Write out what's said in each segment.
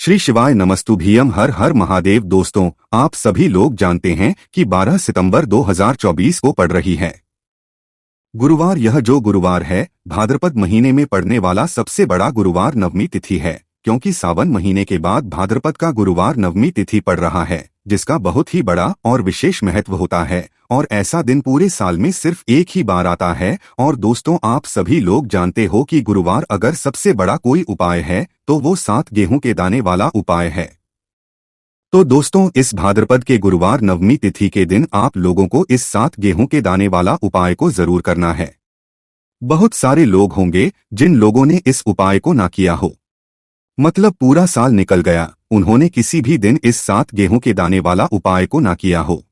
श्री शिवाय नमस्तुभ्यम। हर हर महादेव। दोस्तों, आप सभी लोग जानते हैं कि 12 सितंबर 2024 को पड़ रही है गुरुवार। यह जो गुरुवार है भाद्रपद महीने में पड़ने वाला सबसे बड़ा गुरुवार नवमी तिथि है, क्योंकि सावन महीने के बाद भाद्रपद का गुरुवार नवमी तिथि पड़ रहा है, जिसका बहुत ही बड़ा और विशेष महत्व होता है। और ऐसा दिन पूरे साल में सिर्फ एक ही बार आता है। और दोस्तों, आप सभी लोग जानते हो कि गुरुवार अगर सबसे बड़ा कोई उपाय है तो वो 7 गेहूं के दाने वाला उपाय है। तो दोस्तों, इस भाद्रपद के गुरुवार नवमी तिथि के दिन आप लोगों को इस 7 गेहूं के दाने वाला उपाय को जरूर करना है। बहुत सारे लोग होंगे जिन लोगों ने इस उपाय को ना किया हो, मतलब पूरा साल निकल गया, उन्होंने किसी भी दिन इस 7 गेहूं के दाने वाला उपाय को ना किया हो।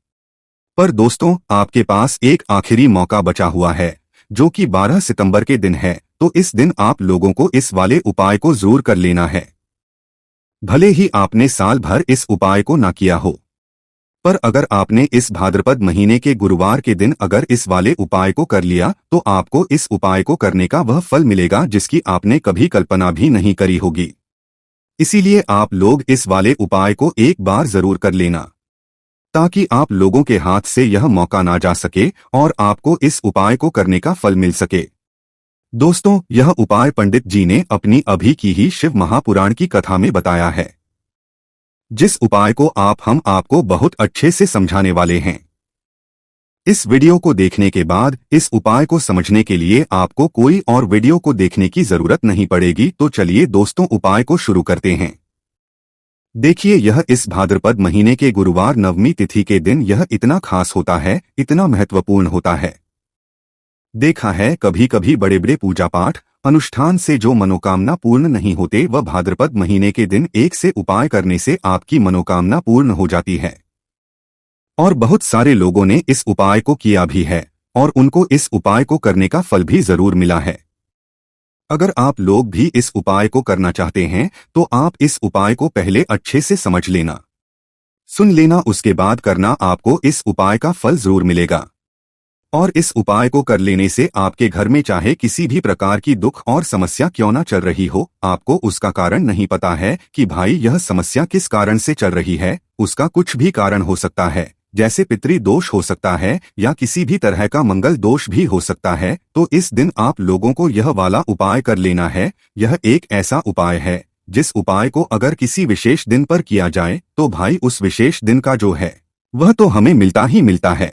पर दोस्तों, आपके पास एक आखिरी मौका बचा हुआ है, जो कि 12 सितंबर के दिन है। तो इस दिन आप लोगों को इस वाले उपाय को जरूर कर लेना है। भले ही आपने साल भर इस उपाय को ना किया हो, पर अगर आपने इस भाद्रपद महीने के गुरुवार के दिन अगर इस वाले उपाय को कर लिया तो आपको इस उपाय को करने का वह फल मिलेगा जिसकी आपने कभी कल्पना भी नहीं करी होगी। इसीलिए आप लोग इस वाले उपाय को एक बार जरूर कर लेना, ताकि आप लोगों के हाथ से यह मौका ना जा सके और आपको इस उपाय को करने का फल मिल सके। दोस्तों, यह उपाय पंडित जी ने अपनी अभी की ही शिव महापुराण की कथा में बताया है, जिस उपाय को हम आपको बहुत अच्छे से समझाने वाले हैं। इस वीडियो को देखने के बाद इस उपाय को समझने के लिए आपको कोई और वीडियो को देखने की जरूरत नहीं पड़ेगी। तो चलिए दोस्तों, उपाय को शुरू करते हैं। देखिए, यह इस भाद्रपद महीने के गुरुवार नवमी तिथि के दिन यह इतना खास होता है, इतना महत्वपूर्ण होता है। देखा है कभी कभी बड़े बड़े पूजा पाठ अनुष्ठान से जो मनोकामना पूर्ण नहीं होते, वह भाद्रपद महीने के दिन एक से उपाय करने से आपकी मनोकामना पूर्ण हो जाती है। और बहुत सारे लोगों ने इस उपाय को किया भी है और उनको इस उपाय को करने का फल भी जरूर मिला है। अगर आप लोग भी इस उपाय को करना चाहते हैं तो आप इस उपाय को पहले अच्छे से समझ लेना, सुन लेना, उसके बाद करना। आपको इस उपाय का फल जरूर मिलेगा। और इस उपाय को कर लेने से आपके घर में चाहे किसी भी प्रकार की दुख और समस्या क्यों ना चल रही हो, आपको उसका कारण नहीं पता है कि भाई यह समस्या किस कारण से चल रही है, उसका कुछ भी कारण हो सकता है, जैसे पितृ दोष हो सकता है या किसी भी तरह का मंगल दोष भी हो सकता है। तो इस दिन आप लोगों को यह वाला उपाय कर लेना है। यह एक ऐसा उपाय है जिस उपाय को अगर किसी विशेष दिन पर किया जाए तो भाई उस विशेष दिन का जो है वह तो हमें मिलता ही मिलता है।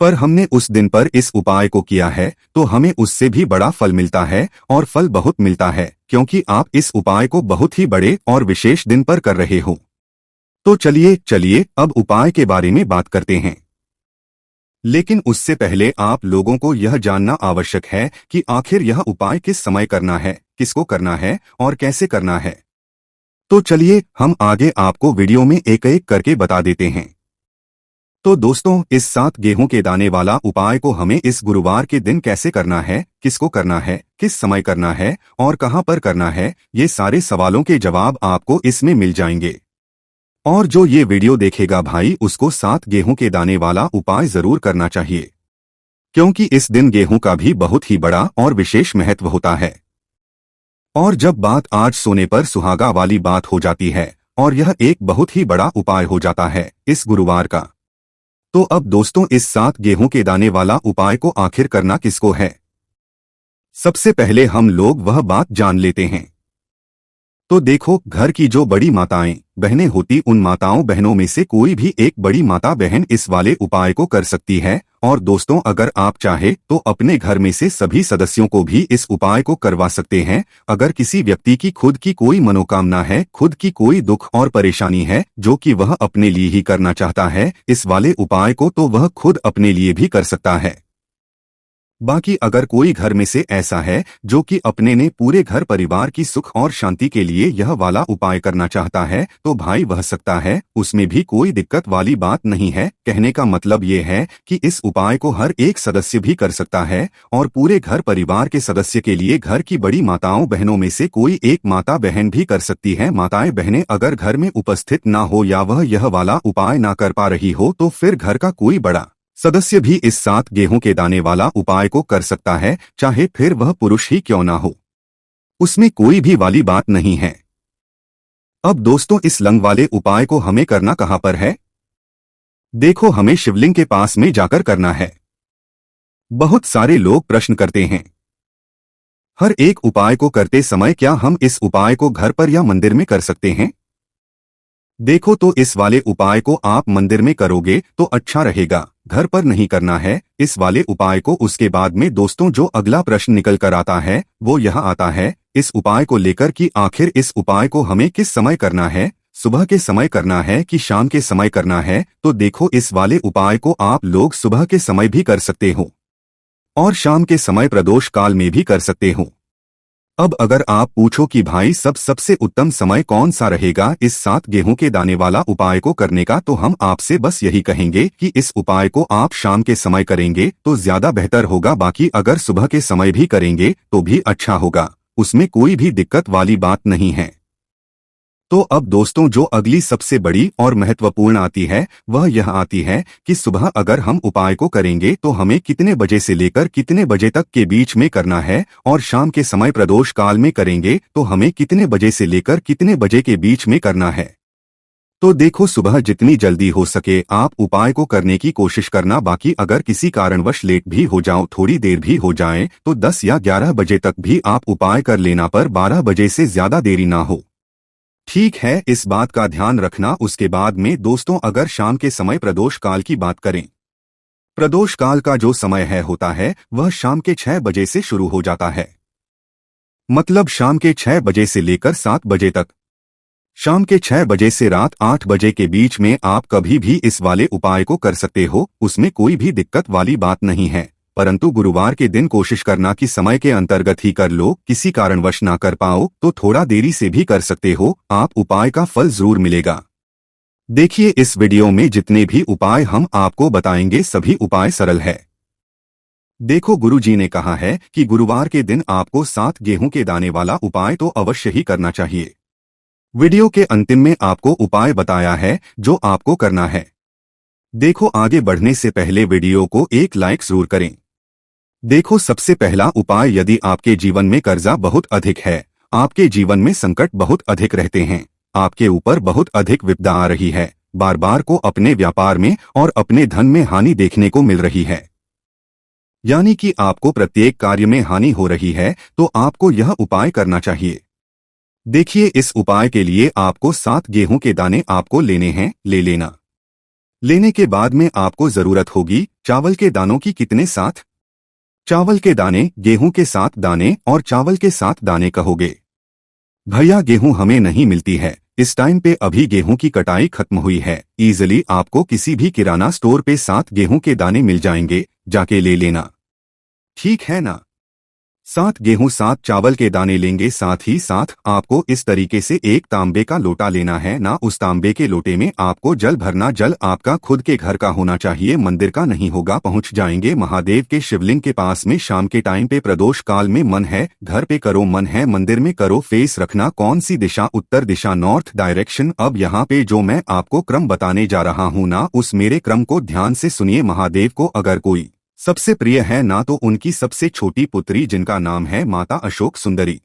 पर हमने उस दिन पर इस उपाय को किया है तो हमें उससे भी बड़ा फल मिलता है, और फल बहुत मिलता है क्योंकि आप इस उपाय को बहुत ही बड़े और विशेष दिन पर कर रहे हो। तो चलिए अब उपाय के बारे में बात करते हैं। लेकिन उससे पहले आप लोगों को यह जानना आवश्यक है कि आखिर यह उपाय किस समय करना है, किसको करना है और कैसे करना है। तो चलिए हम आगे आपको वीडियो में एक एक करके बता देते हैं। तो दोस्तों, इस 7 गेहूं के दाने वाला उपाय को हमें इस गुरुवार के दिन कैसे करना है, किसको करना है, किस समय करना है और कहां पर करना है, ये सारे सवालों के जवाब आपको इसमें मिल जाएंगे। और जो ये वीडियो देखेगा भाई, उसको 7 गेहूं के दाने वाला उपाय जरूर करना चाहिए, क्योंकि इस दिन गेहूं का भी बहुत ही बड़ा और विशेष महत्व होता है। और जब बात आज सोने पर सुहागा वाली बात हो जाती है और यह एक बहुत ही बड़ा उपाय हो जाता है इस गुरुवार का, तो अब दोस्तों, इस 7 गेहूं के दाने वाला उपाय को आखिर करना किसको है, सबसे पहले हम लोग वह बात जान लेते हैं। तो देखो, घर की जो बड़ी माताएं बहनें होती, उन माताओं बहनों में से कोई भी एक बड़ी माता बहन इस वाले उपाय को कर सकती है। और दोस्तों, अगर आप चाहे तो अपने घर में से सभी सदस्यों को भी इस उपाय को करवा सकते हैं। अगर किसी व्यक्ति की खुद की कोई मनोकामना है, खुद की कोई दुख और परेशानी है जो कि वह अपने लिए ही करना चाहता है इस वाले उपाय को, तो वह खुद अपने लिए भी कर सकता है। बाकी अगर कोई घर में से ऐसा है जो कि अपने ने पूरे घर परिवार की सुख और शांति के लिए यह वाला उपाय करना चाहता है, तो भाई वह सकता है, उसमें भी कोई दिक्कत वाली बात नहीं है। कहने का मतलब ये है कि इस उपाय को हर एक सदस्य भी कर सकता है, और पूरे घर परिवार के सदस्य के लिए घर की बड़ी माताओं बहनों में से कोई एक माता बहन भी कर सकती है। माताएं बहनें अगर घर में उपस्थित ना हो या वह यह वाला उपाय ना कर पा रही हो, तो फिर घर का कोई बड़ा सदस्य भी इस 7 गेहूं के दाने वाला उपाय को कर सकता है, चाहे फिर वह पुरुष ही क्यों ना हो, उसमें कोई भी वाली बात नहीं है। अब दोस्तों इस लंग वाले उपाय को हमें करना कहां पर है? देखो हमें शिवलिंग के पास में जाकर करना है। बहुत सारे लोग प्रश्न करते हैं, हर एक उपाय को करते समय क्या हम इस उपाय को घर पर या मंदिर में कर सकते हैं? देखो तो इस वाले उपाय को आप मंदिर में करोगे तो अच्छा रहेगा, घर पर नहीं करना है इस वाले उपाय को। उसके बाद में दोस्तों जो अगला प्रश्न निकल कर आता है वो यह आता है इस उपाय को लेकर कि आखिर इस उपाय को हमें किस समय करना है, सुबह के समय करना है कि शाम के समय करना है? तो देखो इस वाले उपाय को आप लोग सुबह के समय भी कर सकते हो और शाम के समय प्रदोष काल में भी कर सकते हो। अब अगर आप पूछो कि भाई सबसे उत्तम समय कौन सा रहेगा इस 7 गेहूं के दाने वाला उपाय को करने का, तो हम आपसे बस यही कहेंगे कि इस उपाय को आप शाम के समय करेंगे तो ज्यादा बेहतर होगा। बाकी अगर सुबह के समय भी करेंगे तो भी अच्छा होगा, उसमें कोई भी दिक्कत वाली बात नहीं है। तो अब दोस्तों जो अगली सबसे बड़ी और महत्वपूर्ण आती है वह यह आती है कि सुबह अगर हम उपाय को करेंगे तो हमें कितने बजे से लेकर कितने बजे तक के बीच में करना है, और शाम के समय प्रदोष काल में करेंगे तो हमें कितने बजे से लेकर कितने बजे के बीच में करना है। तो देखो सुबह जितनी जल्दी हो सके आप उपाय को करने की कोशिश करना। बाकी अगर किसी कारणवश लेट भी हो जाओ, थोड़ी देर भी हो जाए, तो 10 या 11 बजे तक भी आप उपाय कर लेना, पर 12 बजे से ज्यादा देरी ना हो। ठीक है, इस बात का ध्यान रखना। उसके बाद में दोस्तों अगर शाम के समय प्रदोष काल की बात करें, प्रदोष काल का जो समय होता है वह शाम के 6 बजे से शुरू हो जाता है, मतलब शाम के 6 बजे से लेकर 7 बजे तक। शाम के 6 बजे से रात 8 बजे के बीच में आप कभी भी इस वाले उपाय को कर सकते हो, उसमें कोई भी दिक्कत वाली बात नहीं है। परंतु गुरुवार के दिन कोशिश करना कि समय के अंतर्गत ही कर लो, किसी कारणवश ना कर पाओ तो थोड़ा देरी से भी कर सकते हो, आप उपाय का फल जरूर मिलेगा। देखिए इस वीडियो में जितने भी उपाय हम आपको बताएंगे सभी उपाय सरल है। देखो गुरुजी ने कहा है कि गुरुवार के दिन आपको 7 गेहूं के दाने वाला उपाय तो अवश्य ही करना चाहिए। वीडियो के अंतिम में आपको उपाय बताया है जो आपको करना है। देखो आगे बढ़ने से पहले वीडियो को एक लाइक जरूर करें। देखो सबसे पहला उपाय, यदि आपके जीवन में कर्जा बहुत अधिक है, आपके जीवन में संकट बहुत अधिक रहते हैं, आपके ऊपर बहुत अधिक विपदा आ रही है, बार बार को अपने व्यापार में और अपने धन में हानि देखने को मिल रही है, यानी कि आपको प्रत्येक कार्य में हानि हो रही है, तो आपको यह उपाय करना चाहिए। देखिए इस उपाय के लिए आपको 7 गेहूं के दाने आपको लेने हैं, ले लेना। लेने के बाद में आपको जरूरत होगी चावल के दानों की। कितने? 7 चावल के दाने। गेहूं के 7 दाने और चावल के 7 दाने कहोगे भैया गेहूं हमें नहीं मिलती है, इस टाइम पे अभी गेहूं की कटाई खत्म हुई है, इजीली आपको किसी भी किराना स्टोर पे 7 गेहूं के दाने मिल जाएंगे, जाके ले लेना, ठीक है ना। 7 गेहूं 7 चावल के दाने लेंगे। साथ ही साथ आपको इस तरीके से एक तांबे का लोटा लेना है ना, उस तांबे के लोटे में आपको जल भरना। जल आपका खुद के घर का होना चाहिए, मंदिर का नहीं होगा। पहुंच जाएंगे महादेव के शिवलिंग के पास में शाम के टाइम पे प्रदोष काल में। मन है घर पे करो, मन है मंदिर में करो। फेस रखना कौन सी दिशा? उत्तर दिशा, नॉर्थ डायरेक्शन। अब यहाँ पे जो मैं आपको क्रम बताने जा रहा हूँ ना, उस मेरे क्रम को ध्यान से सुनिए। महादेव को अगर कोई सबसे प्रिय है ना, तो उनकी सबसे छोटी पुत्री जिनका नाम है माता अशोक सुंदरी,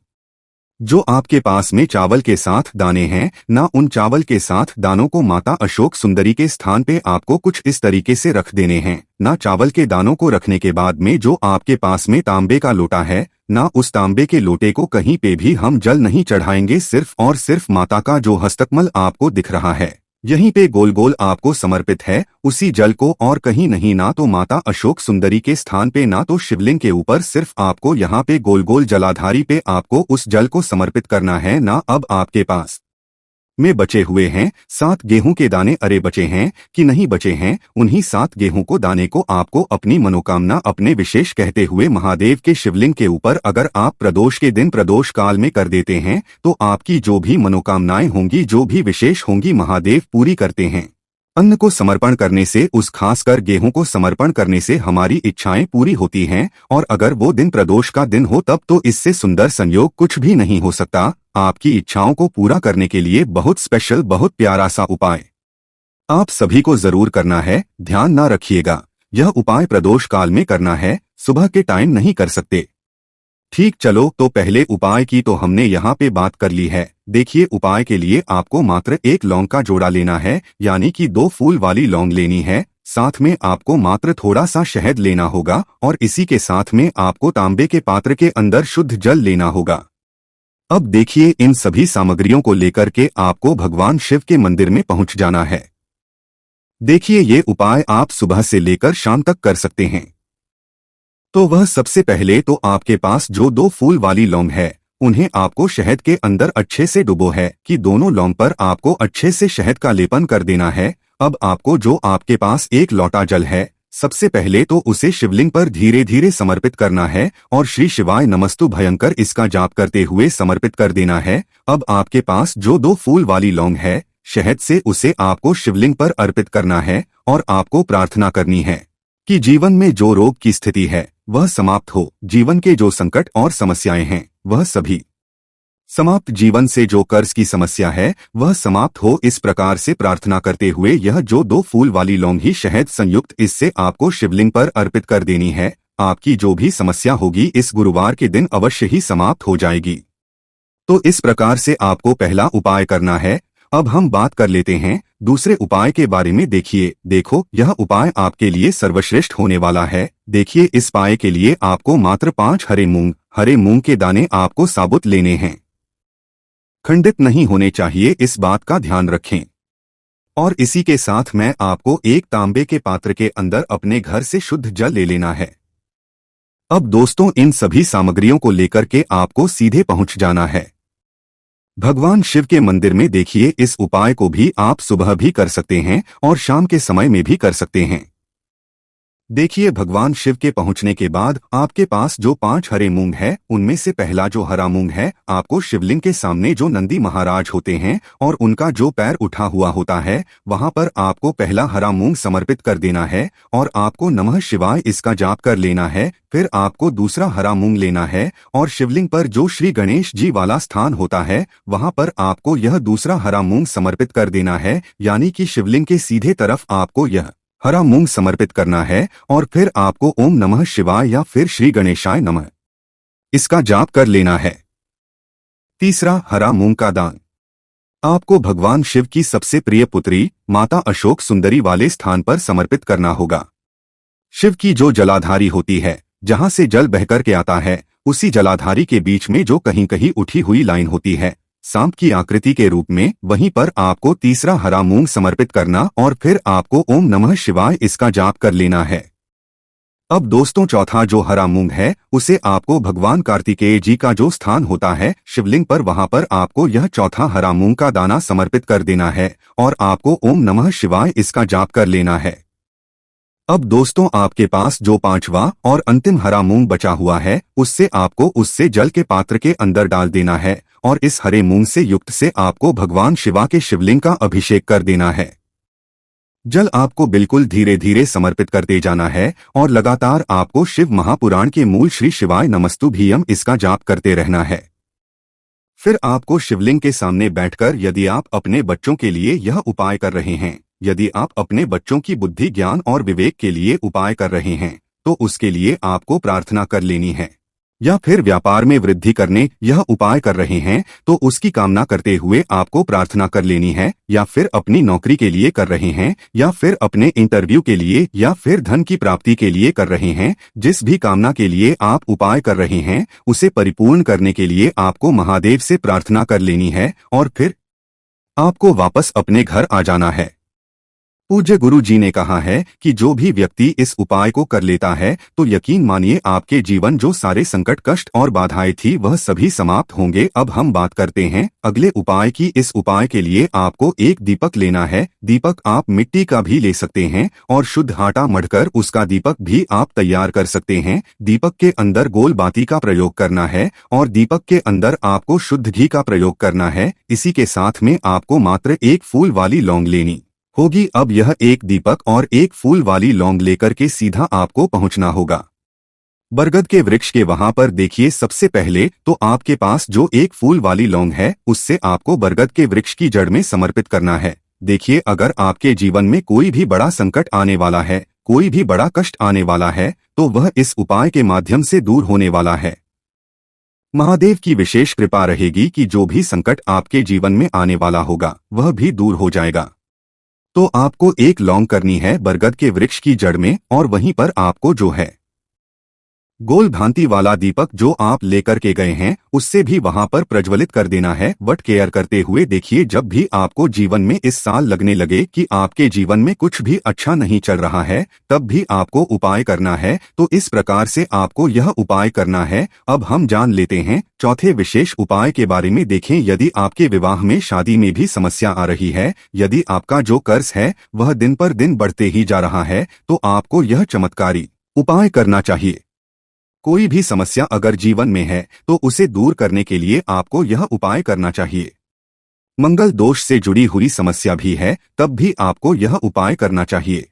जो आपके पास में चावल के 7 दाने हैं ना, उन चावल के 7 दानों को माता अशोक सुंदरी के स्थान पे आपको कुछ इस तरीके से रख देने हैं ना। चावल के दानों को रखने के बाद में जो आपके पास में तांबे का लोटा है ना, उस तांबे के लोटे को कहीं पे भी हम जल नहीं चढ़ाएंगे, सिर्फ और सिर्फ माता का जो हस्तकमल आपको दिख रहा है यहीं पे गोल गोल आपको समर्पित है, उसी जल को, और कहीं नहीं। ना तो माता अशोक सुंदरी के स्थान पे ना तो शिवलिंग के ऊपर, सिर्फ आपको यहाँ पे गोल गोल जलाधारी पे आपको उस जल को समर्पित करना है ना। अब आपके पास में बचे हुए हैं 7 गेहूं के दाने, अरे बचे हैं कि नहीं बचे हैं, उन्हीं 7 गेहूं को दाने को आपको अपनी मनोकामना, अपने विशेष कहते हुए महादेव के शिवलिंग के ऊपर अगर आप प्रदोष के दिन प्रदोष काल में कर देते हैं तो आपकी जो भी मनोकामनाएं होंगी, जो भी विशेष होंगी, महादेव पूरी करते हैं। अन्न को समर्पण करने से, उस खासकर गेहूं को समर्पण करने से हमारी इच्छाएं पूरी होती हैं, और अगर वो दिन प्रदोष का दिन हो तब तो इससे सुंदर संयोग कुछ भी नहीं हो सकता। आपकी इच्छाओं को पूरा करने के लिए बहुत स्पेशल, बहुत प्यारा सा उपाय आप सभी को जरूर करना है। ध्यान ना रखिएगा, यह उपाय प्रदोष काल में करना है, सुबह के टाइम नहीं कर सकते। ठीक, चलो तो पहले उपाय की तो हमने यहाँ पे बात कर ली है। देखिए, उपाय के लिए आपको मात्र एक लौंग का जोड़ा लेना है, यानी कि 2 फूल वाली लौंग लेनी है। साथ में आपको मात्र थोड़ा सा शहद लेना होगा और इसी के साथ में आपको तांबे के पात्र के अंदर शुद्ध जल लेना होगा। अब देखिए, इन सभी सामग्रियों को लेकर के आपको भगवान शिव के मंदिर में पहुंच जाना है। देखिए, ये उपाय आप सुबह से लेकर शाम तक कर सकते हैं। तो वह सबसे पहले तो आपके पास जो 2 फूल वाली लौंग है, उन्हें आपको शहद के अंदर अच्छे से डुबो है कि दोनों लौंग पर आपको अच्छे से शहद का लेपन कर देना है। अब आपको जो आपके पास एक लोटा जल है, सबसे पहले तो उसे शिवलिंग पर धीरे धीरे समर्पित करना है और श्री शिवाय नमस्तु भयंकर इसका जाप करते हुए समर्पित कर देना है। अब आपके पास जो 2 फूल वाली लौंग है, शहद से उसे आपको शिवलिंग पर अर्पित करना है और आपको प्रार्थना करनी है कि जीवन में जो रोग की स्थिति है वह समाप्त हो, जीवन के जो संकट और समस्याएं हैं वह सभी समाप्त, जीवन से जो कर्ज की समस्या है वह समाप्त हो। इस प्रकार से प्रार्थना करते हुए यह जो 2 फूल वाली लौंग ही शहद संयुक्त इससे आपको शिवलिंग पर अर्पित कर देनी है। आपकी जो भी समस्या होगी इस गुरुवार के दिन अवश्य ही समाप्त हो जाएगी। तो इस प्रकार से आपको पहला उपाय करना है। अब हम बात कर लेते हैं दूसरे उपाय के बारे में। देखो, यह उपाय आपके लिए सर्वश्रेष्ठ होने वाला है। देखिए, इस उपाय के लिए आपको मात्र 5 हरे मूंग के दाने आपको साबुत लेने हैं, खंडित नहीं होने चाहिए, इस बात का ध्यान रखें। और इसी के साथ मैं आपको एक तांबे के पात्र के अंदर अपने घर से शुद्ध जल ले लेना है। अब दोस्तों, इन सभी सामग्रियों को लेकर के आपको सीधे पहुंच जाना है भगवान शिव के मंदिर में। देखिए, इस उपाय को भी आप सुबह भी कर सकते हैं और शाम के समय में भी कर सकते हैं। देखिए, भगवान शिव के पहुंचने के बाद आपके पास जो 5 हरे मूंग है, उनमें से पहला जो हरा मूंग है, आपको शिवलिंग के सामने जो नंदी महाराज होते हैं और उनका जो पैर उठा हुआ होता है, वहां पर आपको पहला हरा मूंग समर्पित कर देना है और आपको नमः शिवाय इसका जाप कर लेना है। फिर आपको दूसरा हरा मूंग लेना है और शिवलिंग पर जो श्री गणेश जी वाला स्थान होता है, वहां पर आपको यह दूसरा हरा मूंग समर्पित कर देना है, यानी कि शिवलिंग के सीधे तरफ आपको यह हरा मूंग समर्पित करना है। और फिर आपको ओम नमः शिवाय या फिर श्री गणेशाय नमः इसका जाप कर लेना है। तीसरा, हरा मूंग का दान आपको भगवान शिव की सबसे प्रिय पुत्री माता अशोक सुंदरी वाले स्थान पर समर्पित करना होगा। शिव की जो जलाधारी होती है, जहां से जल बहकर के आता है, उसी जलाधारी के बीच में जो कहीं कहीं उठी हुई लाइन होती है सांप की आकृति के रूप में, वहीं पर आपको तीसरा हरा मूंग समर्पित करना और फिर आपको ओम नमः शिवाय इसका जाप कर लेना है। अब दोस्तों, चौथा जो हरा मूंग है, उसे आपको भगवान कार्तिकेय जी का जो स्थान होता है शिवलिंग पर, वहां पर आपको यह चौथा हरा मूंग का दाना समर्पित कर देना है और आपको ओम नमः शिवाय इसका जाप कर लेना है। अब दोस्तों, आपके पास जो 5वां और अंतिम हरा मूंग बचा हुआ है, उससे जल के पात्र के अंदर डाल देना है और इस हरे मूंग से युक्त से आपको भगवान शिवा के शिवलिंग का अभिषेक कर देना है। जल आपको बिल्कुल धीरे धीरे समर्पित करते जाना है और लगातार आपको शिव महापुराण के मूल श्री शिवाय नमस्तुभ्यम इसका जाप करते रहना है। फिर आपको शिवलिंग के सामने बैठकर, यदि आप अपने बच्चों के लिए यह उपाय कर रहे हैं, यदि आप अपने बच्चों की बुद्धि, ज्ञान और विवेक के लिए उपाय कर रहे हैं, तो उसके लिए आपको प्रार्थना कर लेनी है। या फिर व्यापार में वृद्धि करने यह उपाय कर रहे हैं, तो उसकी कामना करते हुए आपको प्रार्थना कर लेनी है। या फिर अपनी नौकरी के लिए कर रहे हैं, या फिर अपने इंटरव्यू के लिए, या फिर धन की प्राप्ति के लिए कर रहे हैं, जिस भी कामना के लिए आप उपाय कर रहे हैं, उसे परिपूर्ण करने के लिए आपको महादेव से प्रार्थना कर लेनी है और फिर आपको वापस अपने घर आ जाना है। पूज्य गुरु जी ने कहा है कि जो भी व्यक्ति इस उपाय को कर लेता है, तो यकीन मानिए आपके जीवन जो सारे संकट, कष्ट और बाधाएं थी, वह सभी समाप्त होंगे। अब हम बात करते हैं अगले उपाय की। इस उपाय के लिए आपको एक दीपक लेना है। दीपक आप मिट्टी का भी ले सकते हैं और शुद्ध आटा मढ़कर उसका दीपक भी आप तैयार कर सकते हैं। दीपक के अंदर गोल बाती का प्रयोग करना है और दीपक के अंदर आपको शुद्ध घी का प्रयोग करना है। इसी के साथ में आपको मात्र एक फूल वाली लौंग लेनी होगी। अब यह एक दीपक और एक फूल वाली लौंग लेकर के सीधा आपको पहुंचना होगा बरगद के वृक्ष के। वहां पर देखिए, सबसे पहले तो आपके पास जो एक फूल वाली लौंग है, उससे आपको बरगद के वृक्ष की जड़ में समर्पित करना है। देखिए, अगर आपके जीवन में कोई भी बड़ा संकट आने वाला है, कोई भी बड़ा कष्ट आने वाला है, तो वह इस उपाय के माध्यम से दूर होने वाला है। महादेव की विशेष कृपा रहेगी कि जो भी संकट आपके जीवन में आने वाला होगा वह भी दूर हो जाएगा। तो आपको एक लौंग करनी है बरगद के वृक्ष की जड़ में, और वहीं पर आपको जो है गोल भांति वाला दीपक जो आप लेकर के गए हैं उससे भी वहां पर प्रज्वलित कर देना है। बट केयर करते हुए देखिए, जब भी आपको जीवन में इस साल लगने लगे कि आपके जीवन में कुछ भी अच्छा नहीं चल रहा है, तब भी आपको उपाय करना है। तो इस प्रकार से आपको यह उपाय करना है। अब हम जान लेते हैं चौथे विशेष उपाय के बारे में। देखें, यदि आपके विवाह में शादी में भी समस्या आ रही है, यदि आपका जो कर्ज है वह दिन पर दिन बढ़ते ही जा रहा है, तो आपको यह चमत्कारी उपाय करना चाहिए। कोई भी समस्या अगर जीवन में है तो उसे दूर करने के लिए आपको यह उपाय करना चाहिए। मंगल दोष से जुड़ी हुई समस्या भी है तब भी आपको यह उपाय करना चाहिए।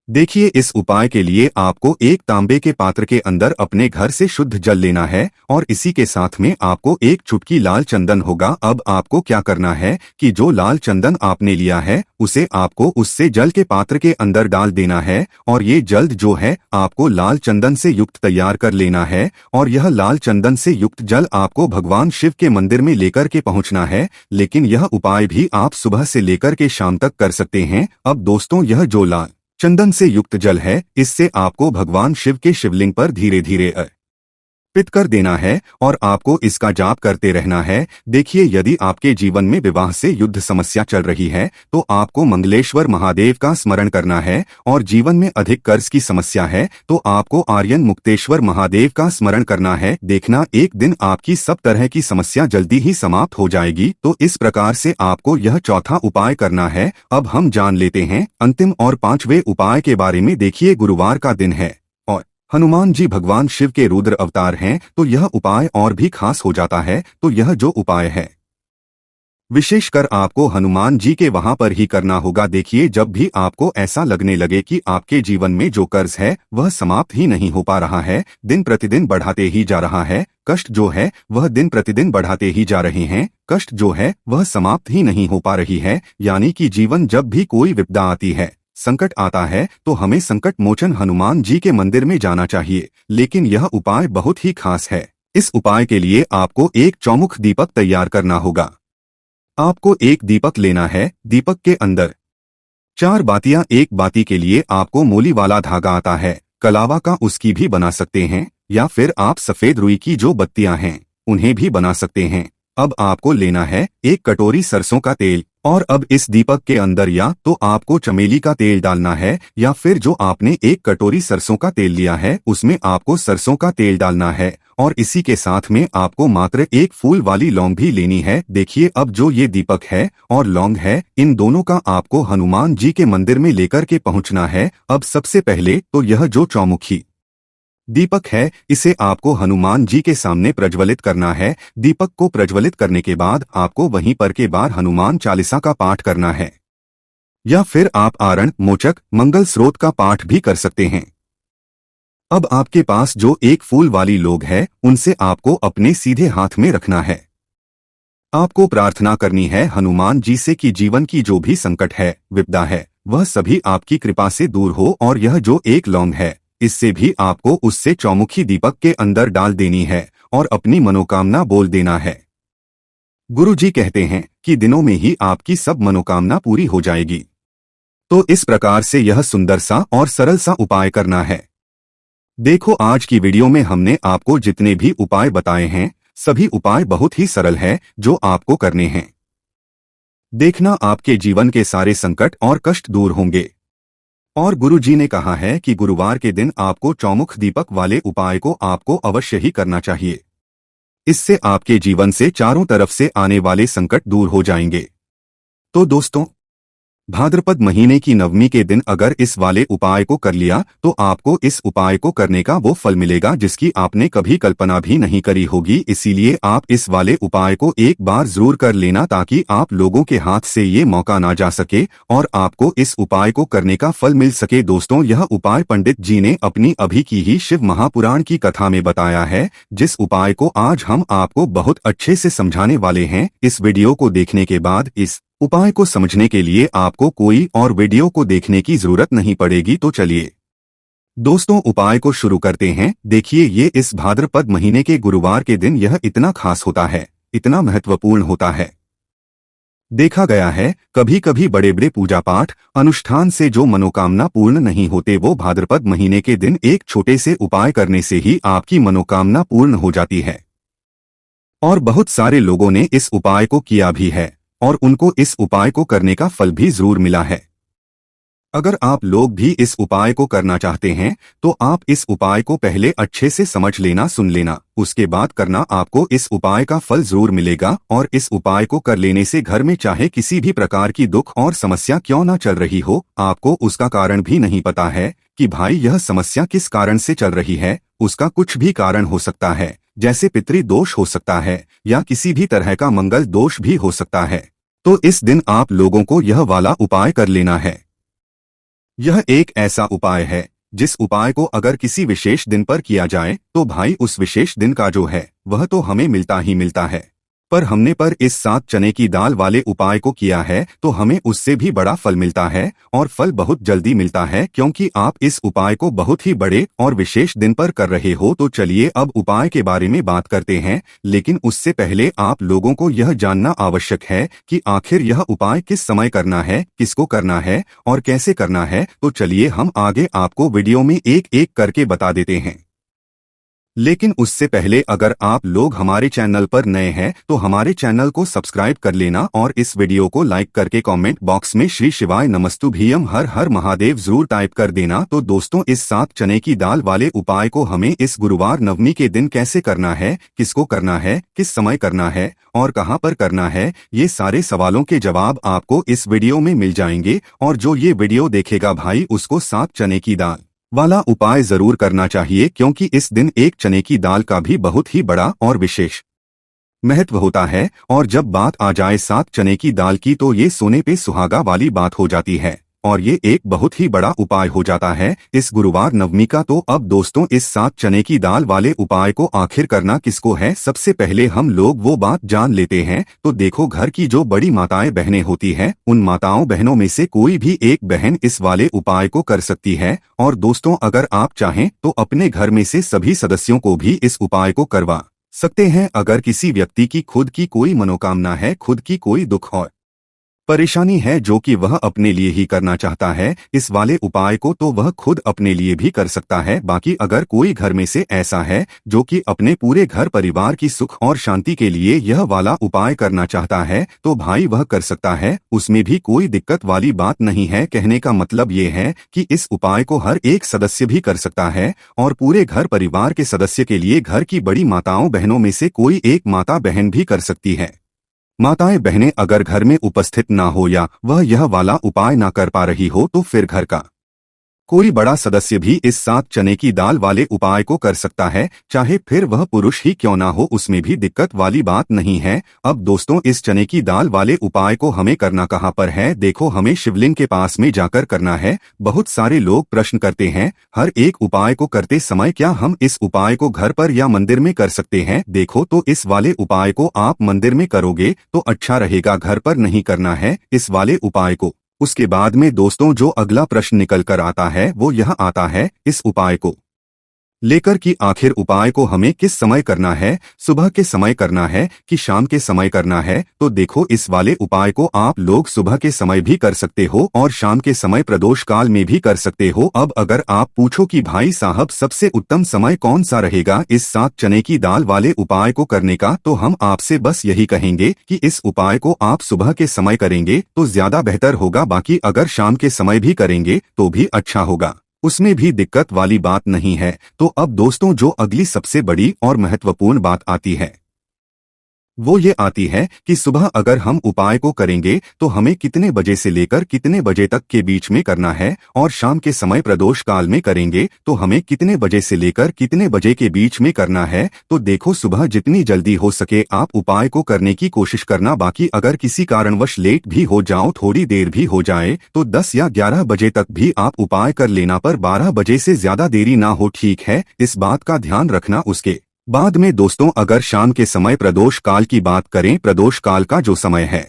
देखिए, इस उपाय के लिए आपको एक तांबे के पात्र के अंदर अपने घर से शुद्ध जल लेना है और इसी के साथ में आपको एक चुटकी लाल चंदन होगा। अब आपको क्या करना है कि जो लाल चंदन आपने लिया है उसे आपको उससे जल के पात्र के अंदर डाल देना है, और ये जल्द जो है आपको लाल चंदन से युक्त तैयार कर लेना है। और यह लाल चंदन से युक्त जल आपको भगवान शिव के मंदिर में लेकर के पहुंचना है। लेकिन यह उपाय भी आप सुबह से लेकर के शाम तक कर सकते हैं। अब दोस्तों, यह जो लाल चंदन से युक्त जल है, इससे आपको भगवान शिव के शिवलिंग पर धीरे धीरे अर्पित कर देना है और आपको इसका जाप करते रहना है। देखिए, यदि आपके जीवन में विवाह से युद्ध समस्या चल रही है तो आपको मंगलेश्वर महादेव का स्मरण करना है, और जीवन में अधिक कर्ज की समस्या है तो आपको आर्यन मुक्तेश्वर महादेव का स्मरण करना है। देखना, एक दिन आपकी सब तरह की समस्या जल्दी ही समाप्त हो जाएगी। तो इस प्रकार से आपको यह चौथा उपाय करना है। अब हम जान लेते हैं अंतिम और पांचवें उपाय के बारे में। देखिए, गुरुवार का दिन है और हनुमान जी भगवान शिव के रुद्र अवतार हैं, तो यह उपाय और भी खास हो जाता है। तो यह जो उपाय है विशेषकर आपको हनुमान जी के वहां पर ही करना होगा। देखिए, जब भी आपको ऐसा लगने लगे कि आपके जीवन में जो कर्ज है वह समाप्त ही नहीं हो पा रहा है, दिन प्रतिदिन बढ़ाते ही जा रहा है, कष्ट जो है वह दिन प्रतिदिन बढ़ाते ही जा रहे हैं, कष्ट जो है वह समाप्त ही नहीं हो पा रही है, यानी कि जीवन जब भी कोई विपदा आती है, संकट आता है, तो हमें संकट मोचन हनुमान जी के मंदिर में जाना चाहिए। लेकिन यह उपाय बहुत ही खास है। इस उपाय के लिए आपको एक चौमुख दीपक तैयार करना होगा। आपको एक दीपक लेना है। दीपक के अंदर 4 बातियां, एक बाती के लिए आपको मोली वाला धागा आता है, कलावा का उसकी भी बना सकते हैं, या फिर आप सफेद रुई की जो बत्तियां हैं उन्हें भी बना सकते हैं। अब आपको लेना है एक कटोरी सरसों का तेल, और अब इस दीपक के अंदर या तो आपको चमेली का तेल डालना है, या फिर जो आपने एक कटोरी सरसों का तेल लिया है उसमें आपको सरसों का तेल डालना है, और इसी के साथ में आपको मात्र एक फूल वाली लौंग भी लेनी है। देखिए, अब जो ये दीपक है और लौंग है, इन दोनों का आपको हनुमान जी के मंदिर में लेकर के पहुंचना है। अब सबसे पहले तो यह जो चौमुखी दीपक है इसे आपको हनुमान जी के सामने प्रज्वलित करना है। दीपक को प्रज्वलित करने के बाद आपको वहीं पर के बाद हनुमान चालीसा का पाठ करना है, या फिर आप आरण मोचक मंगल स्रोत का पाठ भी कर सकते हैं। अब आपके पास जो एक फूल वाली लौंग है उनसे आपको अपने सीधे हाथ में रखना है। आपको प्रार्थना करनी है हनुमान जी से कि जीवन की जो भी संकट है, विपदा है, वह सभी आपकी कृपा से दूर हो। और यह जो एक लौंग है इससे भी आपको उससे चौमुखी दीपक के अंदर डाल देनी है और अपनी मनोकामना बोल देना है। गुरु जी कहते हैं कि दिनों में ही आपकी सब मनोकामना पूरी हो जाएगी। तो इस प्रकार से यह सुंदर सा और सरल सा उपाय करना है। देखो, आज की वीडियो में हमने आपको जितने भी उपाय बताए हैं सभी उपाय बहुत ही सरल है जो आपको करने हैं। देखना, आपके जीवन के सारे संकट और कष्ट दूर होंगे। और गुरु जी ने कहा है कि गुरुवार के दिन आपको चौमुख दीपक वाले उपाय को आपको अवश्य ही करना चाहिए। इससे आपके जीवन से चारों तरफ से आने वाले संकट दूर हो जाएंगे। तो दोस्तों, भाद्रपद महीने की नवमी के दिन अगर इस वाले उपाय को कर लिया तो आपको इस उपाय को करने का वो फल मिलेगा जिसकी आपने कभी कल्पना भी नहीं करी होगी। इसीलिए आप इस वाले उपाय को एक बार जरूर कर लेना ताकि आप लोगों के हाथ से ये मौका ना जा सके और आपको इस उपाय को करने का फल मिल सके। दोस्तों, यह उपाय पंडित जी ने अपनी अभी की ही शिव महापुराण की कथा में बताया है, जिस उपाय को आज हम आपको बहुत अच्छे से समझाने वाले हैं। इस वीडियो को देखने के बाद इस उपाय को समझने के लिए आपको कोई और वीडियो को देखने की जरूरत नहीं पड़ेगी। तो चलिए दोस्तों उपाय को शुरू करते हैं। देखिए ये इस भाद्रपद महीने के गुरुवार के दिन यह इतना खास होता है, इतना महत्वपूर्ण होता है। देखा गया है कभी कभी बड़े बड़े पूजा पाठ अनुष्ठान से जो मनोकामना पूर्ण नहीं होते वो भाद्रपद महीने के दिन एक छोटे से उपाय करने से ही आपकी मनोकामना पूर्ण हो जाती है। और बहुत सारे लोगों ने इस उपाय को किया भी है और उनको इस उपाय को करने का फल भी जरूर मिला है। अगर आप लोग भी इस उपाय को करना चाहते हैं तो आप इस उपाय को पहले अच्छे से समझ लेना, सुन लेना, उसके बाद करना। आपको इस उपाय का फल जरूर मिलेगा और इस उपाय को कर लेने से घर में चाहे किसी भी प्रकार की दुख और समस्या क्यों ना चल रही हो, आपको उसका कारण भी नहीं पता है कि भाई यह समस्या किस कारण से चल रही है। उसका कुछ भी कारण हो सकता है, जैसे पितृ दोष हो सकता है या किसी भी तरह का मंगल दोष भी हो सकता है। तो इस दिन आप लोगों को यह वाला उपाय कर लेना है। यह एक ऐसा उपाय है जिस उपाय को अगर किसी विशेष दिन पर किया जाए तो भाई उस विशेष दिन का जो है वह तो हमें मिलता ही मिलता है। पर हमने पर इस 7 चने की दाल वाले उपाय को किया है तो हमें उससे भी बड़ा फल मिलता है और फल बहुत जल्दी मिलता है, क्योंकि आप इस उपाय को बहुत ही बड़े और विशेष दिन पर कर रहे हो। तो चलिए अब उपाय के बारे में बात करते हैं, लेकिन उससे पहले आप लोगों को यह जानना आवश्यक है कि आखिर यह उपाय किस समय करना है, किसको करना है और कैसे करना है। तो चलिए हम आगे आपको वीडियो में एक एक करके बता देते हैं। लेकिन उससे पहले अगर आप लोग हमारे चैनल पर नए हैं तो हमारे चैनल को सब्सक्राइब कर लेना और इस वीडियो को लाइक करके कमेंट बॉक्स में श्री शिवाय नमस्तुभ्यम हर हर महादेव जरूर टाइप कर देना। तो दोस्तों इस 7 चने की दाल वाले उपाय को हमें इस गुरुवार नवमी के दिन कैसे करना है, किसको करना है, किस समय करना है और कहाँ पर करना है, ये सारे सवालों के जवाब आपको इस वीडियो में मिल जाएंगे। और जो ये वीडियो देखेगा भाई उसको 7 चने की दाल वाला उपाय जरूर करना चाहिए, क्योंकि इस दिन एक चने की दाल का भी बहुत ही बड़ा और विशेष महत्व होता है। और जब बात आ जाए 7 चने की दाल की तो ये सोने पे सुहागा वाली बात हो जाती है और ये एक बहुत ही बड़ा उपाय हो जाता है इस गुरुवार नवमी का। तो अब दोस्तों इस 7 चने की दाल वाले उपाय को आखिर करना किसको है, सबसे पहले हम लोग वो बात जान लेते हैं। तो देखो घर की जो बड़ी माताएं बहनें होती हैं उन माताओं बहनों में से कोई भी एक बहन इस वाले उपाय को कर सकती है। और दोस्तों अगर आप चाहें तो अपने घर में से सभी सदस्यों को भी इस उपाय को करवा सकते हैं। अगर किसी व्यक्ति की खुद की कोई मनोकामना है, खुद की कोई दुख और परेशानी है जो कि वह अपने लिए ही करना चाहता है इस वाले उपाय को, तो वह खुद अपने लिए भी कर सकता है। बाकी अगर कोई घर में से ऐसा है जो कि अपने पूरे घर परिवार की सुख और शांति के लिए यह वाला उपाय करना चाहता है तो भाई वह कर सकता है, उसमें भी कोई दिक्कत वाली बात नहीं है। कहने का मतलब ये है कि इस उपाय को हर एक सदस्य भी कर सकता है और पूरे घर परिवार के सदस्य के लिए घर की बड़ी माताओं बहनों में से कोई एक माता बहन भी कर सकती है। माताएं बहनें अगर घर में उपस्थित ना हो या वह यह वाला उपाय ना कर पा रही हो तो फिर घर का कोई बड़ा सदस्य भी इस 7 चने की दाल वाले उपाय को कर सकता है, चाहे फिर वह पुरुष ही क्यों ना हो, उसमें भी दिक्कत वाली बात नहीं है। अब दोस्तों इस चने की दाल वाले उपाय को हमें करना कहाँ पर है, देखो हमें शिवलिंग के पास में जाकर करना है। बहुत सारे लोग प्रश्न करते हैं हर एक उपाय को करते समय क्या हम इस उपाय को घर पर या मंदिर में कर सकते हैं। देखो तो इस वाले उपाय को आप मंदिर में करोगे तो अच्छा रहेगा, घर पर नहीं करना है इस वाले उपाय को। उसके बाद में दोस्तों जो अगला प्रश्न निकल कर आता है वो यह आता है इस उपाय को लेकर कि आखिर उपाय को हमें किस समय करना है, सुबह के समय करना है कि शाम के समय करना है। तो देखो इस वाले उपाय को आप लोग सुबह के समय भी कर सकते हो और शाम के समय प्रदोष काल में भी कर सकते हो। अब अगर आप पूछो कि भाई साहब सबसे उत्तम समय कौन सा रहेगा इस 7 चने की दाल वाले उपाय को करने का, तो हम आपसे बस यही कहेंगे कि इस उपाय को आप सुबह के समय करेंगे तो ज्यादा बेहतर होगा। बाकी अगर शाम के समय भी करेंगे तो भी अच्छा होगा, उसमें भी दिक्कत वाली बात नहीं है। तो अब दोस्तों जो अगली सबसे बड़ी और महत्वपूर्ण बात आती है वो ये आती है कि सुबह अगर हम उपाय को करेंगे तो हमें कितने बजे से लेकर कितने बजे तक के बीच में करना है, और शाम के समय प्रदोष काल में करेंगे तो हमें कितने बजे से लेकर कितने बजे के बीच में करना है। तो देखो सुबह जितनी जल्दी हो सके आप उपाय को करने की कोशिश करना। बाकी अगर किसी कारणवश लेट भी हो जाओ, थोड़ी देर भी हो जाए तो 10 या 11 बजे तक भी आप उपाय कर लेना, पर 12 बजे से ज्यादा देरी ना हो, ठीक है, इस बात का ध्यान रखना। उसके बाद में दोस्तों अगर शाम के समय प्रदोष काल की बात करें, प्रदोष काल का जो समय है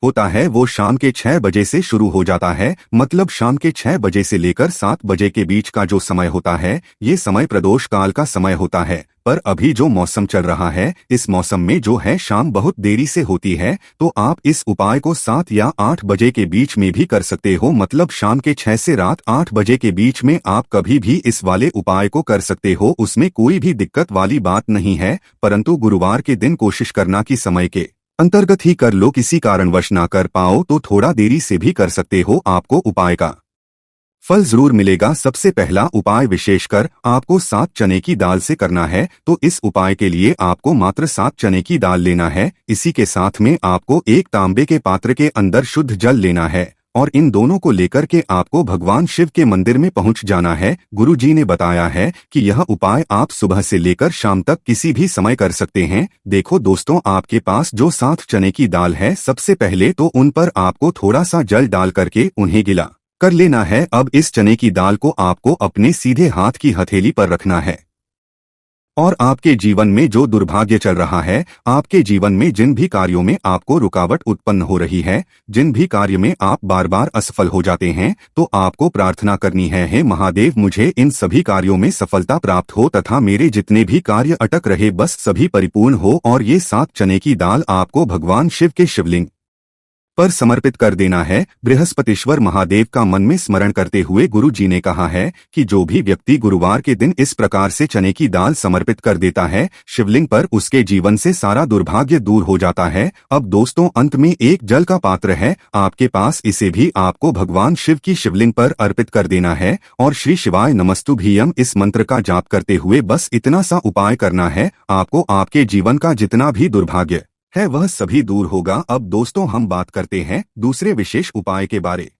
होता है वो शाम के 6 बजे से शुरू हो जाता है। मतलब शाम के 6 बजे से लेकर 7 बजे के बीच का जो समय होता है, ये समय प्रदोष काल का समय होता है। पर अभी जो मौसम चल रहा है, इस मौसम में जो है शाम बहुत देरी से होती है, तो आप इस उपाय को 7 या 8 बजे के बीच में भी कर सकते हो। मतलब शाम के 6 से रात 8 बजे के बीच में आप कभी भी इस वाले उपाय को कर सकते हो, उसमें कोई भी दिक्कत वाली बात नहीं है। परंतु गुरुवार के दिन कोशिश करना कि समय के अंतर्गत ही कर लो, किसी कारणवश ना कर पाओ तो थोड़ा देरी से भी कर सकते हो, आपको उपाय का फल जरूर मिलेगा। सबसे पहला उपाय विशेषकर आपको 7 चने की दाल से करना है। तो इस उपाय के लिए आपको मात्र 7 चने की दाल लेना है। इसी के साथ में आपको एक तांबे के पात्र के अंदर शुद्ध जल लेना है और इन दोनों को लेकर के आपको भगवान शिव के मंदिर में पहुंच जाना है। गुरु जी ने बताया है कि यह उपाय आप सुबह से लेकर शाम तक किसी भी समय कर सकते हैं। देखो दोस्तों, आपके पास जो 7 चने की दाल है, सबसे पहले तो उन पर आपको थोड़ा सा जल डाल करके उन्हें गिला कर लेना है। अब इस चने की दाल को आपको अपने सीधे हाथ की हथेली पर रखना है और आपके जीवन में जो दुर्भाग्य चल रहा है, आपके जीवन में जिन भी कार्यों में आपको रुकावट उत्पन्न हो रही है, जिन भी कार्य में आप बार बार असफल हो जाते हैं, तो आपको प्रार्थना करनी है, हे महादेव मुझे इन सभी कार्यों में सफलता प्राप्त हो तथा मेरे जितने भी कार्य अटक रहे बस सभी परिपूर्ण हो। और ये 7 चने की दाल आपको भगवान शिव के शिवलिंग पर समर्पित कर देना है। बृहस्पतिश्वर महादेव का मन में स्मरण करते हुए गुरु जी ने कहा है कि जो भी व्यक्ति गुरुवार के दिन इस प्रकार से चने की दाल समर्पित कर देता है शिवलिंग पर, उसके जीवन से सारा दुर्भाग्य दूर हो जाता है। अब दोस्तों, अंत में एक जल का पात्र है आपके पास, इसे भी आपको भगवान शिव की शिवलिंग पर अर्पित कर देना है और श्री शिवाय नमस्तुभ्यम इस मंत्र का जाप करते हुए बस इतना सा उपाय करना है। आपको आपके जीवन का जितना भी दुर्भाग्य है वह सभी दूर होगा। अब दोस्तों, हम बात करते हैं दूसरे विशेष उपाय के बारे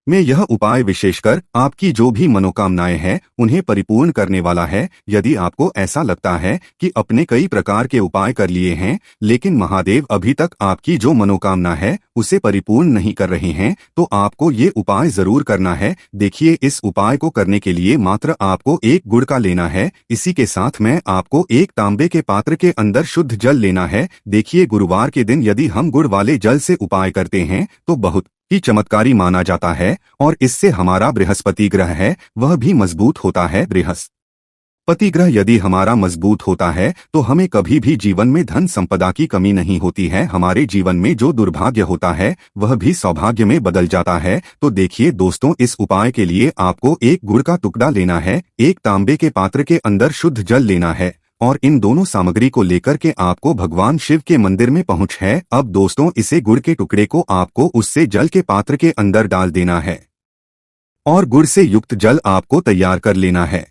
में। यह उपाय विशेषकर आपकी जो भी मनोकामनाएं हैं उन्हें परिपूर्ण करने वाला है। यदि आपको ऐसा लगता है कि अपने कई प्रकार के उपाय कर लिए हैं लेकिन महादेव अभी तक आपकी जो मनोकामना है उसे परिपूर्ण नहीं कर रहे हैं, तो आपको ये उपाय जरूर करना है। देखिए, इस उपाय को करने के लिए मात्र आपको एक गुड़ का लेना है। इसी के साथ में आपको एक तांबे के पात्र के अंदर शुद्ध जल लेना है। देखिए, गुरुवार के दिन यदि हम गुड़ वाले जल से उपाय करते हैं तो बहुत ही चमत्कारी माना जाता है और इससे हमारा बृहस्पति ग्रह है वह भी मजबूत होता है। बृहस्पति ग्रह यदि हमारा मजबूत होता है तो हमें कभी भी जीवन में धन संपदा की कमी नहीं होती है। हमारे जीवन में जो दुर्भाग्य होता है वह भी सौभाग्य में बदल जाता है। तो देखिए दोस्तों, इस उपाय के लिए आपको एक गुड़ का टुकड़ा लेना है, एक तांबे के पात्र के अंदर शुद्ध जल लेना है और इन दोनों सामग्री को लेकर के आपको भगवान शिव के मंदिर में पहुंच है। अब दोस्तों, इसे गुड़ के टुकड़े को आपको उससे जल के पात्र के अंदर डाल देना है और गुड़ से युक्त जल आपको तैयार कर लेना है।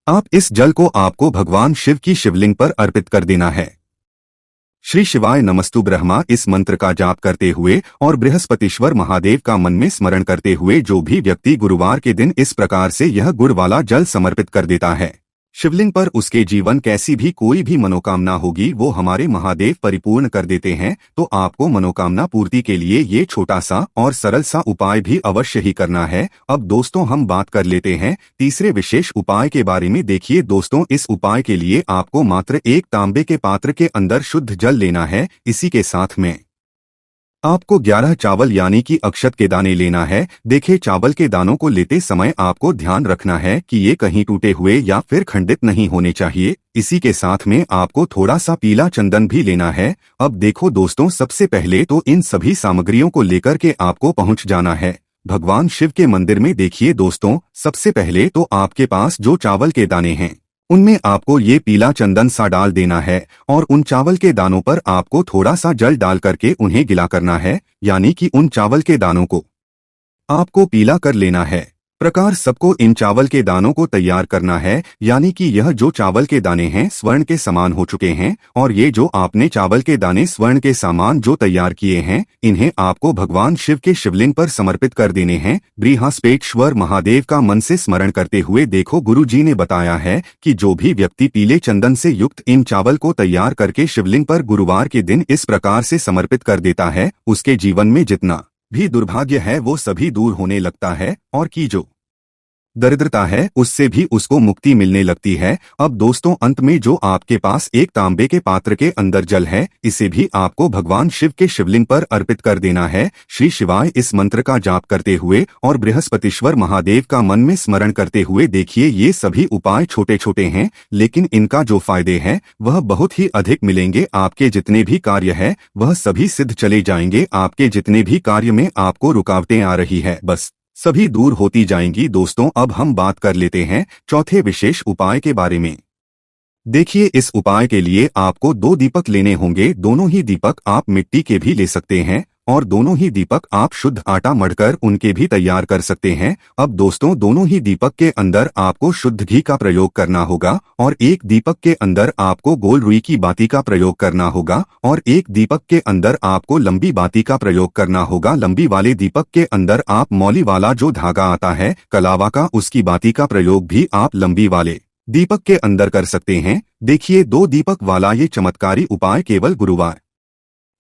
आप इस जल को आपको भगवान शिव की शिवलिंग पर अर्पित कर देना है। श्री शिवाय नमस्तु ब्रह्मा इस मंत्र का जाप करते हुए और बृहस्पतिश्वर महादेव का मन में स्मरण करते हुए जो भी व्यक्ति गुरुवार के दिन इस प्रकार से यह गुड़ वाला जल समर्पित कर देता है शिवलिंग पर, उसके जीवन कैसी भी कोई भी मनोकामना होगी वो हमारे महादेव परिपूर्ण कर देते हैं। तो आपको मनोकामना पूर्ति के लिए ये छोटा सा और सरल सा उपाय भी अवश्य ही करना है। अब दोस्तों, हम बात कर लेते हैं तीसरे विशेष उपाय के बारे में। देखिए दोस्तों, इस उपाय के लिए आपको मात्र एक तांबे के पात्र के अंदर शुद्ध जल लेना है। इसी के साथ में आपको 11 चावल यानी कि अक्षत के दाने लेना है। देखिए, चावल के दानों को लेते समय आपको ध्यान रखना है कि ये कहीं टूटे हुए या फिर खंडित नहीं होने चाहिए। इसी के साथ में आपको थोड़ा सा पीला चंदन भी लेना है। अब देखो दोस्तों, सबसे पहले तो इन सभी सामग्रियों को लेकर के आपको पहुंच जाना है भगवान शिव के मंदिर में। देखिए दोस्तों, सबसे पहले तो आपके पास जो चावल के दाने हैं उनमें आपको ये पीला चंदन सा डाल देना है और उन चावल के दानों पर आपको थोड़ा सा जल डाल करके उन्हें गिला करना है, यानी कि उन चावल के दानों को आपको पीला कर लेना है। प्रकार सबको इन चावल के दानों को तैयार करना है, यानी कि यह जो चावल के दाने हैं स्वर्ण के समान हो चुके हैं और ये जो आपने चावल के दाने स्वर्ण के समान जो तैयार किए हैं इन्हें आपको भगवान शिव के शिवलिंग पर समर्पित कर देने हैं। बृहस्पतिश्वर महादेव का मन से स्मरण करते हुए देखो, गुरु जी ने बताया है कि जो भी व्यक्ति पीले चंदन से युक्त इन चावल को तैयार करके शिवलिंग पर गुरुवार के दिन इस प्रकार से समर्पित कर देता है उसके जीवन में जितना भी दुर्भाग्य है वो सभी दूर होने लगता है और की जो दरिद्रता है उससे भी उसको मुक्ति मिलने लगती है। अब दोस्तों अंत में जो आपके पास एक तांबे के पात्र के अंदर जल है, इसे भी आपको भगवान शिव के शिवलिंग पर अर्पित कर देना है। श्री शिवाय इस मंत्र का जाप करते हुए और बृहस्पतिश्वर महादेव का मन में स्मरण करते हुए देखिए, ये सभी उपाय छोटे छोटे हैं लेकिन इनका जो फायदे हैं वह बहुत ही अधिक मिलेंगे। आपके जितने भी कार्य है वह सभी सिद्ध चले जाएंगे। आपके जितने भी कार्य में आपको रुकावटें आ रही है बस सभी दूर होती जाएंगी। दोस्तों अब हम बात कर लेते हैं चौथे विशेष उपाय के बारे में। देखिए, इस उपाय के लिए आपको 2 दीपक लेने होंगे। दोनों ही दीपक आप मिट्टी के भी ले सकते हैं और दोनों ही दीपक आप शुद्ध आटा मढ़कर उनके भी तैयार कर सकते हैं। अब दोस्तों दोनों ही दीपक के अंदर आपको शुद्ध घी का प्रयोग करना होगा और एक दीपक के अंदर आपको गोल रुई की बाती का प्रयोग करना होगा और एक दीपक के अंदर आपको लंबी बाती का प्रयोग करना होगा। लंबी वाले दीपक के अंदर आप मौली वाला जो धागा आता है कलावा का, उसकी बाती का प्रयोग भी आप लंबी वाले दीपक के अंदर कर सकते हैं। देखिए, 2 दीपक वाला ये चमत्कारी उपाय केवल गुरुवार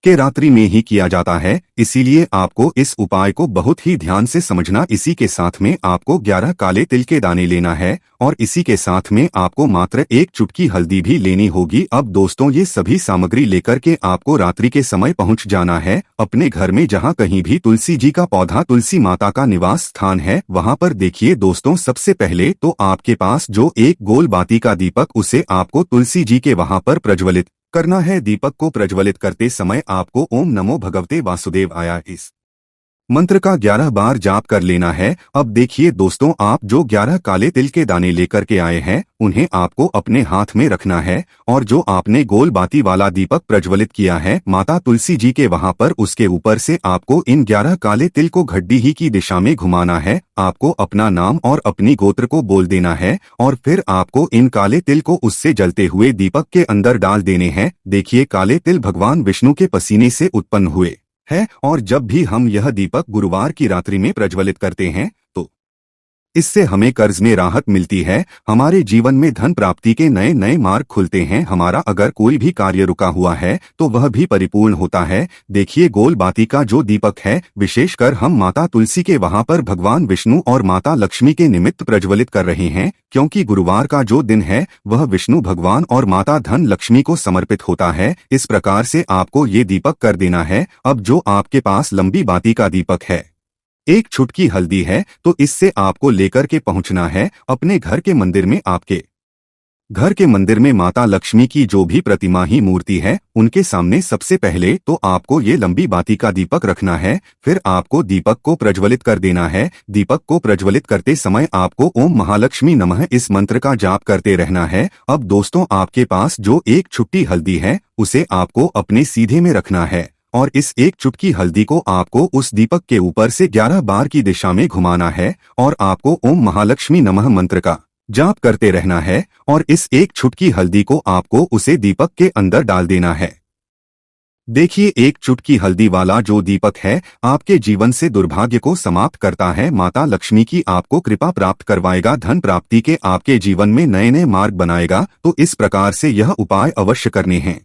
के रात्रि में ही किया जाता है, इसीलिए आपको इस उपाय को बहुत ही ध्यान से समझना। इसी के साथ में आपको 11 काले तिल के दाने लेना है और इसी के साथ में आपको मात्र 1 चुटकी हल्दी भी लेनी होगी। अब दोस्तों ये सभी सामग्री लेकर के आपको रात्रि के समय पहुंच जाना है अपने घर में, जहां कहीं भी तुलसी जी का पौधा, तुलसी माता का निवास स्थान है, वहां पर देखिए दोस्तों सबसे पहले तो आपके पास जो एक गोल बाती का दीपक, उसे आपको तुलसी जी के वहां पर प्रज्वलित करना है। दीपक को प्रज्वलित करते समय आपको ओम नमो भगवते वासुदेव आया इस मंत्र का 11 बार जाप कर लेना है। अब देखिए दोस्तों, आप जो 11 काले तिल के दाने लेकर के आए हैं उन्हें आपको अपने हाथ में रखना है और जो आपने गोल बाती वाला दीपक प्रज्वलित किया है माता तुलसी जी के वहां पर, उसके ऊपर से आपको इन 11 काले तिल को घड्डी ही की दिशा में घुमाना है। आपको अपना नाम और अपनी गोत्र को बोल देना है और फिर आपको इन काले तिल को उससे जलते हुए दीपक के अंदर डाल देने हैं। देखिए, काले तिल भगवान विष्णु के पसीने से उत्पन्न हुए है और जब भी हम यह दीपक गुरुवार की रात्रि में प्रज्वलित करते हैं तो इससे हमें कर्ज में राहत मिलती है, हमारे जीवन में धन प्राप्ति के नए नए मार्ग खुलते हैं। हमारा अगर कोई भी कार्य रुका हुआ है तो वह भी परिपूर्ण होता है। देखिए, गोल बाती का जो दीपक है विशेषकर हम माता तुलसी के वहां पर भगवान विष्णु और माता लक्ष्मी के निमित्त प्रज्वलित कर रहे हैं, क्योंकि गुरुवार का जो दिन है वह विष्णु भगवान और माता धन लक्ष्मी को समर्पित होता है। इस प्रकार से आपको ये दीपक कर देना है। अब जो आपके पास लंबी बाती का दीपक है, 1 चुटकी हल्दी है, तो इससे आपको लेकर के पहुंचना है अपने घर के मंदिर में। आपके घर के मंदिर में माता लक्ष्मी की जो भी प्रतिमा ही मूर्ति है उनके सामने सबसे पहले तो आपको ये लंबी बाती का दीपक रखना है। फिर आपको दीपक को प्रज्वलित कर देना है। दीपक को प्रज्वलित करते समय आपको ओम महालक्ष्मी नमः इस मंत्र का जाप करते रहना है। अब दोस्तों आपके पास जो 1 चुटकी हल्दी है उसे आपको अपने सीधे में रखना है और इस 1 चुटकी हल्दी को आपको उस दीपक के ऊपर से 11 बार की दिशा में घुमाना है और आपको ओम महालक्ष्मी नमः मंत्र का जाप करते रहना है और इस 1 चुटकी हल्दी को आपको उसे दीपक के अंदर डाल देना है। देखिए, 1 चुटकी हल्दी वाला जो दीपक है आपके जीवन से दुर्भाग्य को समाप्त करता है। माता लक्ष्मी की आपको कृपा प्राप्त करवाएगा, धन प्राप्ति के आपके जीवन में नए नए मार्ग बनाएगा। तो इस प्रकार से यह उपाय अवश्य करने हैं।